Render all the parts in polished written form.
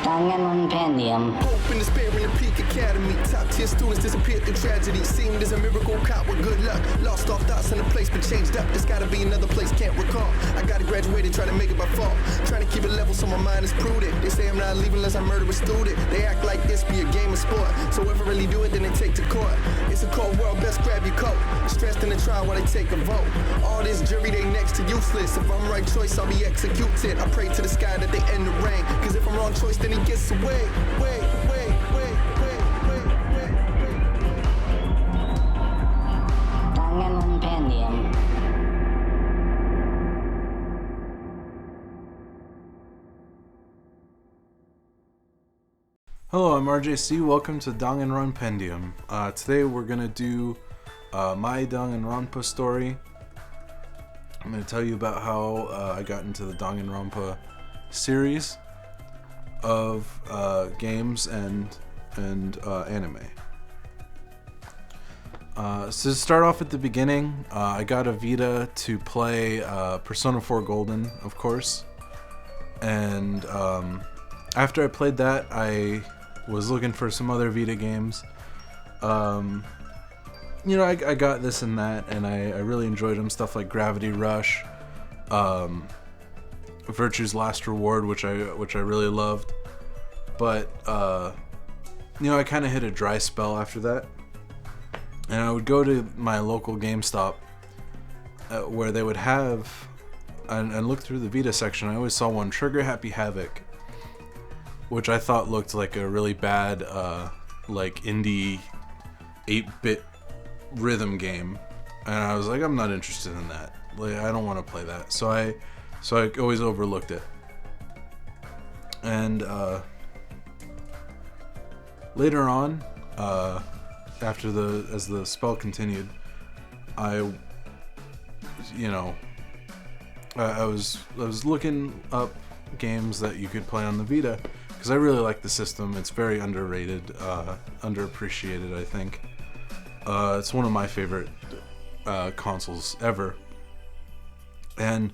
Danganronpendium. Hope and despair in the peak academy. Top tier students disappeared through tragedy. Seemed as a miracle caught with good luck. Lost all thoughts in a place but changed up. There's gotta be another place, can't recall. I gotta graduate and try to make it by fall. Trying to keep it level so my mind is prudent. They say I'm not leaving unless I murder a student. They act like this be a game of sport. So if I really do it, then they take to court. It's a cold world, best grab your coat. Stressed in the trial while they take a vote. All this jury, they next to useless. If I'm right choice, I'll be executed. I pray to the sky that they end the rain. Cause if I'm wrong choice, then he gets away. Danganronpendium. Hello, I'm RJC. Welcome to Danganronpendium. Today we're gonna do my Danganronpa story. I'm gonna tell you about how I got into the Danganronpa series of games and anime. So to start off at the beginning, I got a Vita to play Persona 4 Golden, of course, and after I played that, I was looking for some other Vita games. I got this and that, and I really enjoyed them. Stuff like Gravity Rush, Virtue's Last Reward, which I really loved. But I kind of hit a dry spell after that, and I would go to my local GameStop where they would have and look through the Vita section. I always saw one, Trigger Happy Havoc, which I thought looked like a really bad like indie 8-bit rhythm game, and I was like, I'm not interested in that. Like, I don't want to play that. So I always overlooked it. And later on, as the spell continued, I was looking up games that you could play on the Vita, because I really like the system. It's very underrated, underappreciated, I think. It's one of my favorite consoles ever. And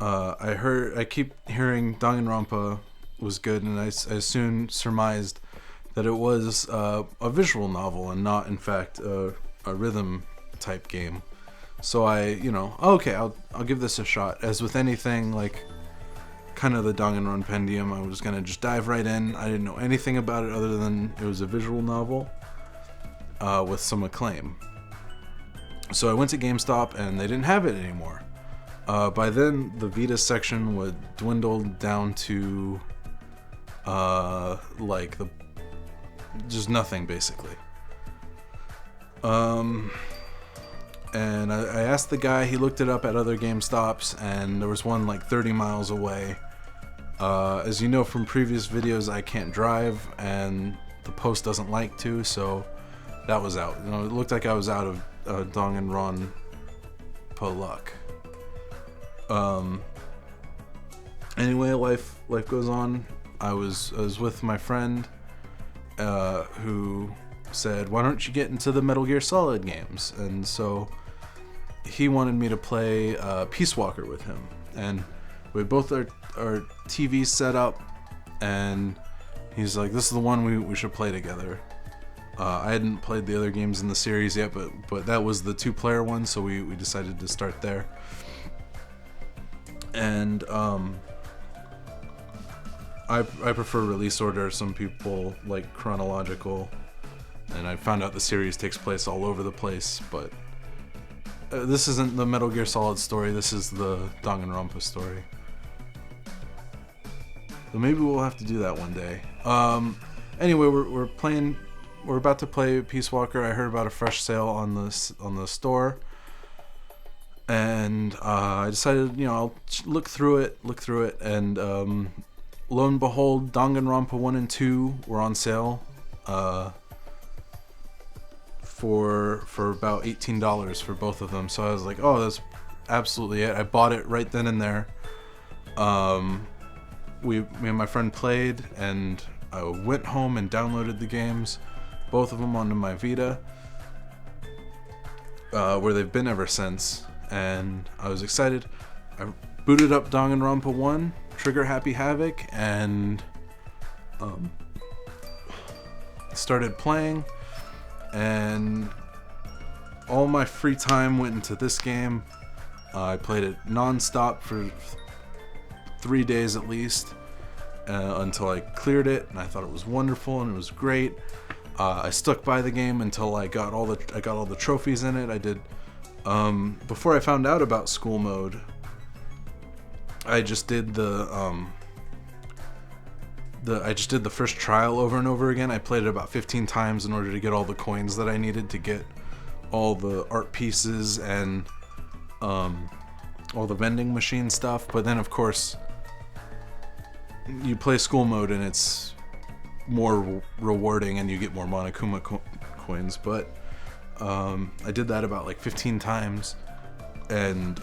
I keep hearing Danganronpa was good, and I soon surmised that it was a visual novel and not, in fact, a rhythm type game. So okay, I'll give this a shot. As with anything, like kind of the Danganronpendium, I was gonna just dive right in. I didn't know anything about it other than it was a visual novel with some acclaim. So I went to GameStop and they didn't have it anymore. By then, the Vita section would dwindle down to just nothing, basically. And I asked the guy, he looked it up at other GameStops, and there was one like 30 miles away. As you know from previous videos, I can't drive, and the post doesn't like to, so that was out. It looked like I was out of Danganronpa luck. Anyway, life goes on. I was with my friend who said, why don't you get into the Metal Gear Solid games? And so he wanted me to play Peace Walker with him, and we had both our TVs set up, and he's like, this is the one we should play together. I hadn't played the other games in the series yet, but that was the 2-player one, so we decided to start there. And I prefer release order. Some people like chronological, and I found out the series takes place all over the place, but this isn't the Metal Gear Solid story, this is the Danganronpa story. So maybe we'll have to do that one day. Anyway, we're about to play Peace Walker. I heard about a fresh sale on the store, and I decided, I'll look through it, and lo and behold, Danganronpa 1 and 2 were on sale for about $18 for both of them. So I was like, oh, that's absolutely it. I bought it right then and there. Me and my friend played, and I went home and downloaded the games, both of them onto my Vita, where they've been ever since, and I was excited. I booted up Danganronpa 1, Trigger Happy Havoc, and Started playing, and all my free time went into this game. I played it non-stop for 3 days at least, until I cleared it, and I thought it was wonderful and it was great. I stuck by the game until I got all the trophies in it. I did before I found out about school mode. I just did the first trial over and over again. I played it about 15 times in order to get all the coins that I needed to get all the art pieces and all the vending machine stuff. But then, of course, you play school mode and it's more rewarding and you get more Monokuma coins. But I did that about like 15 times and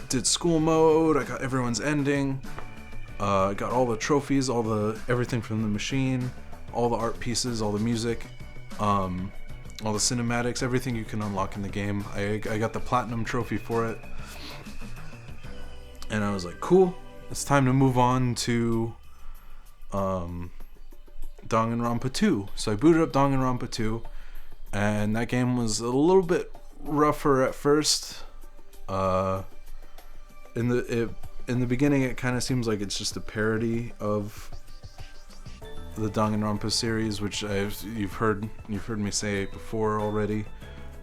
did school mode. I got everyone's ending. I got all the trophies, everything from the machine, all the art pieces, all the music, all the cinematics, everything you can unlock in the game. I got the platinum trophy for it, and I was like, cool, it's time to move on to Danganronpa 2. So I booted up Danganronpa 2, and that game was a little bit rougher at first. In the beginning, it kind of seems like it's just a parody of the Danganronpa series, which you've heard me say before already.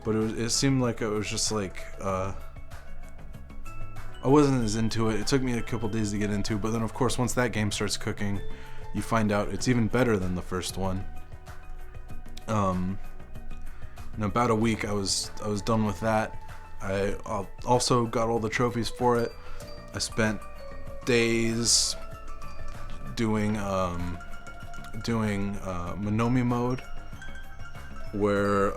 But it seemed like it was just like I wasn't as into it. It took me a couple days to get into, but then of course once that game starts cooking, you find out it's even better than the first one. In about a week, I was done with that. I also got all the trophies for it. I spent days doing Monomi mode, where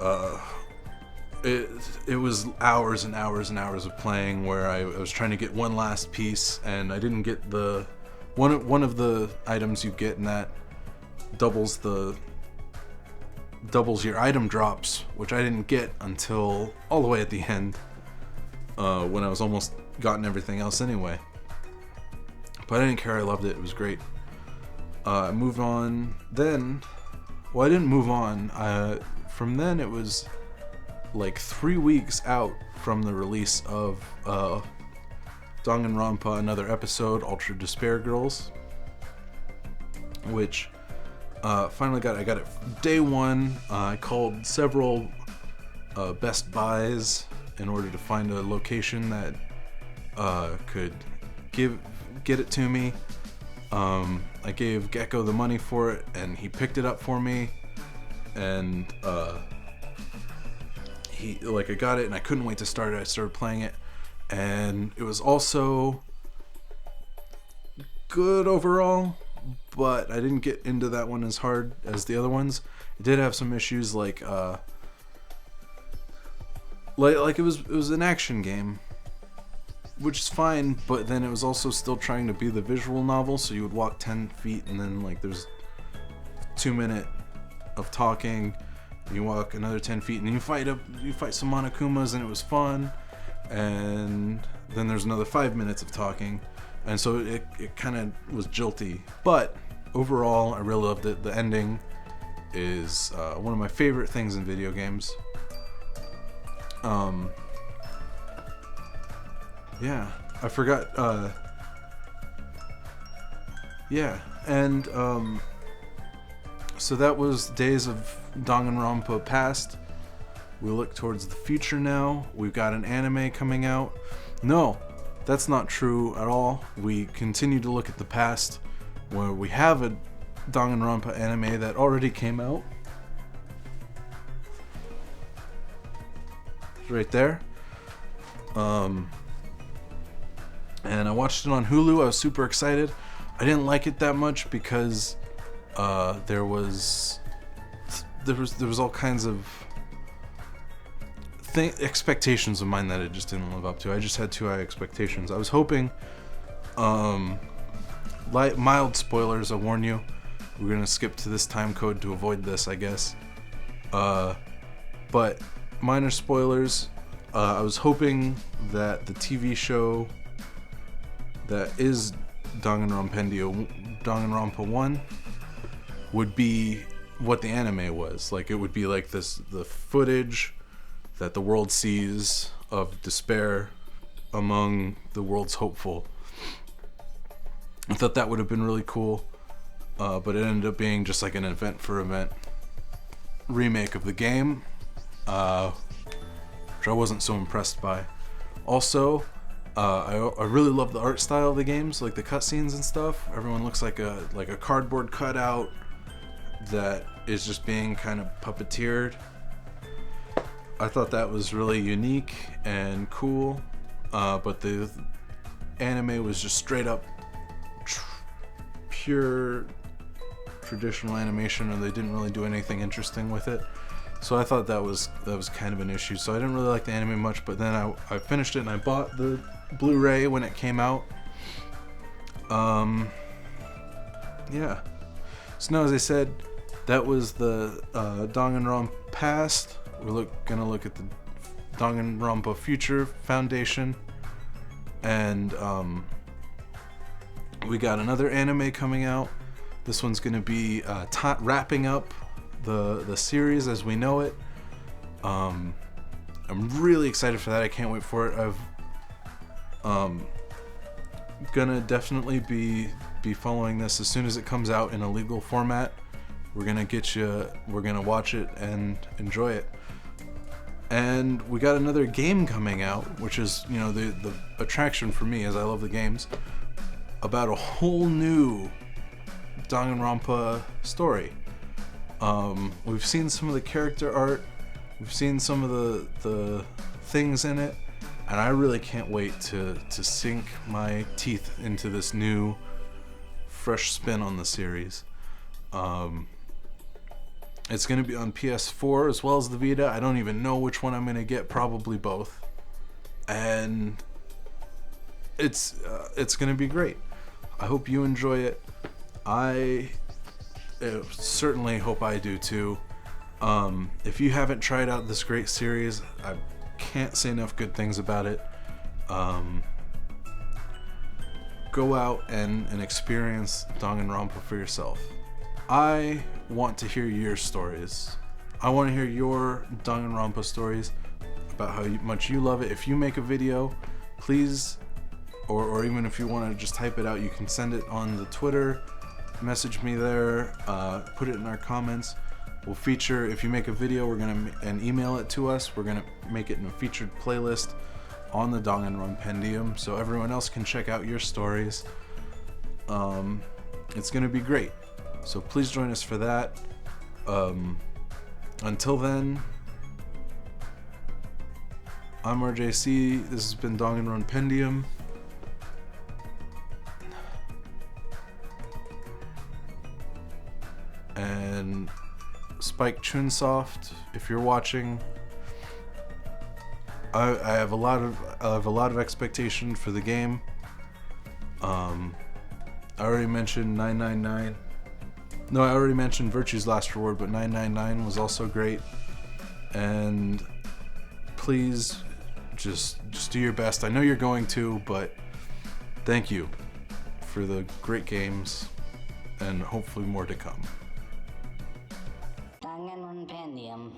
it was hours and hours and hours of playing, where I was trying to get one last piece and I didn't get the one of the items you get, and that doubles your item drops, which I didn't get until all the way at the end, when I was almost gotten everything else anyway. But I didn't care. I loved it. It was great. I moved on then. Well, I didn't move on. From then, it was like 3 weeks out from the release of Danganronpa, another episode, Ultra Despair Girls, which finally I got it day one. I called several Best Buys in order to find a location that could get it to me. I gave Gecko the money for it, and he picked it up for me, and I got it, and I couldn't wait to start it. I started playing it, and it was also good overall, but I didn't get into that one as hard as the other ones. It did have some issues, like it was an action game, which is fine, but then it was also still trying to be the visual novel, so you would walk 10 feet and then like there's 2 minutes of talking, and you walk another 10 feet and you fight some Monokumas, and it was fun, and then there's another 5 minutes of talking, and so it kind of was jilty. But overall, I really loved it. The ending is one of my favorite things in video games. Yeah, I forgot, and, so that was Days of Danganronpa past. We look towards the future now. We've got an anime coming out. No, that's not true at all. We continue to look at the past, where we have a Danganronpa anime that already came out. It's right there. And I watched it on Hulu. I was super excited. I didn't like it that much because there was all kinds of expectations of mine that it just didn't live up to. I just had too high expectations. I was hoping, mild spoilers, I warn you. We're gonna skip to this time code to avoid this, I guess. But minor spoilers. I was hoping that the TV show that is Danganronpendium Danganronpa 1 would be what the anime was. Like, it would be like the footage that the world sees of despair among the world's hopeful. I thought that would have been really cool, but it ended up being just like an event for event remake of the game, which I wasn't so impressed by. Also, I really love the art style of the games, like the cutscenes and stuff. Everyone looks like a cardboard cutout that is just being kind of puppeteered. I thought that was really unique and cool, but the anime was just straight up pure traditional animation, and they didn't really do anything interesting with it. So I thought that was kind of an issue. So I didn't really like the anime much, but then I finished it and I bought the Blu-ray when it came out. Yeah. So now, as I said, that was the Danganronpa past. We're gonna look at the Danganronpa future foundation, and we got another anime coming out. This one's gonna be wrapping up the series as we know it. I'm really excited for that. I can't wait for it. I've gonna definitely be following this as soon as it comes out in a legal format. We're gonna watch it and enjoy it. And we got another game coming out, which is, you know, the attraction for me, as I love the games, about a whole new Danganronpa story. We've seen some of the character art, we've seen some of the things in it, and I really can't wait to sink my teeth into this new, fresh spin on the series. It's going to be on PS4 as well as the Vita. I don't even know which one I'm going to get, probably both. And it's going to be great. I hope you enjoy it. I certainly hope I do too. If you haven't tried out this great series, I can't say enough good things about it. Go out and experience Danganronpa for yourself. I want to hear your stories. I want to hear your Danganronpa stories about how much you love it. If you make a video, please, or even if you want to just type it out, you can send it on the Twitter, message me there, put it in our comments. We'll feature, if you make a video, and email it to us, we're gonna make it in a featured playlist on the Danganronpendium, so everyone else can check out your stories. It's gonna be great. So please join us for that. Until then, I'm RJC. This has been Danganronpendium. And Spike Chunsoft, if you're watching, I have a lot of expectation for the game. I already mentioned 999. No, I already mentioned Virtue's Last Reward, but 999 was also great. And please, just do your best. I know you're going to, but thank you for the great games, and hopefully more to come. Danganronpendium.